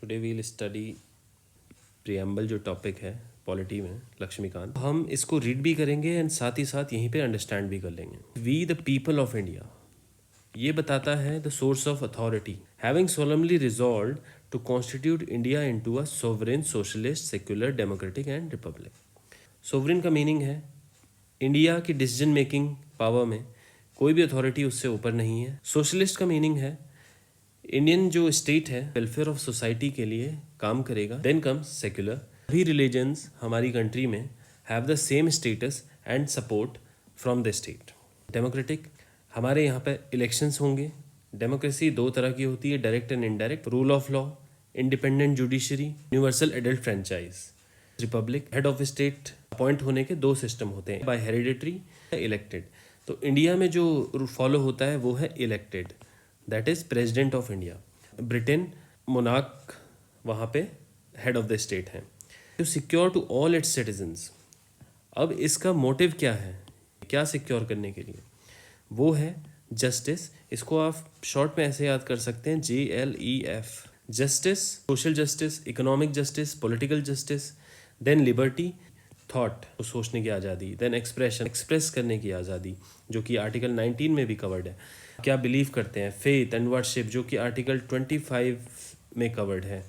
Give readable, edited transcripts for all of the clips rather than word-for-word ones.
Today we'll study preamble जो topic है polity में लक्ष्मीकांत, हम इसको रीड भी करेंगे एंड साथ ही साथ यहीं पे अंडरस्टैंड भी कर लेंगे। We the people of India, ये बताता है the source of authority, having solemnly resolved to constitute India into a sovereign socialist secular democratic and republic. Sovereign का मीनिंग है इंडिया की डिसीजन मेकिंग पावर में कोई भी अथॉरिटी उससे ऊपर नहीं है। सोशलिस्ट का मीनिंग है इंडियन जो स्टेट है वेलफेयर ऑफ सोसाइटी के लिए काम करेगा। देन कम्स सेक्युलर, सभी रिलीजन्स हमारी कंट्री में have the same status and support from the state. Democratic, हमारे यहाँ पे इलेक्शंस होंगे। डेमोक्रेसी दो तरह की होती है, direct and indirect. Rule of law, independent judiciary, universal adult franchise. Republic, head of state appoint होने के दो सिस्टम होते हैं, बाय हेरिडिटरी, इलेक्टेड। तो इंडिया में जो फॉलो होता है वो है elected, that is president of India. Britain monarch वहाँ पे हेड ऑफ द स्टेट है। To secure to all its citizens, अब इसका मोटिव क्या है, क्या सिक्योर करने के लिए, वो है जस्टिस। इसको आप शॉर्ट में ऐसे याद कर सकते हैं, JLEF। Justice, social justice, economic justice, political justice. Then liberty, thought, सोचने की आज़ादी। देन एक्सप्रेशन, एक्सप्रेस करने की आज़ादी, जो कि आर्टिकल 19 में भी कवर्ड है। क्या बिलीव करते हैं, फेथ एंड वर्शिप, जो कि आर्टिकल 25 में कवर्ड है।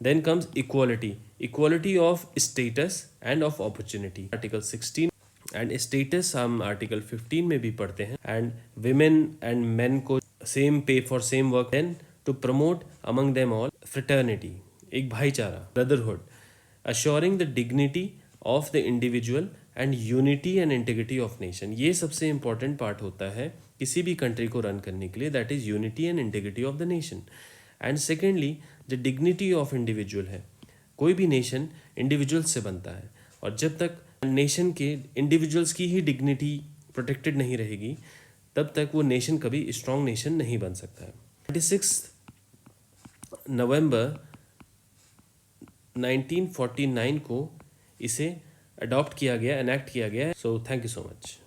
Then comes equality, equality of status and of opportunity, article 16। And status हम आर्टिकल 15 में भी पढ़ते हैं। एंड विमेन एंड मेन को same pay for same work. Then to promote among them all fraternity, एक भाईचारा, brotherhood, assuring the dignity of the individual and unity and integrity of nation. ये सबसे इंपॉर्टेंट पार्ट होता है किसी भी country को रन करने के लिए, that is unity and integrity of the nation. And secondly the dignity of individual है, कोई भी नेशन इंडिविजुअल्स से बनता है, और जब तक नेशन के इंडिविजुअल्स की ही डिग्निटी प्रोटेक्टेड नहीं रहेगी तब तक वो नेशन कभी स्ट्रॉन्ग नेशन नहीं बन सकता है। 26 नवंबर 1949 को इसे अडॉप्ट किया गया, एनैक्ट किया गया। So thank you so much.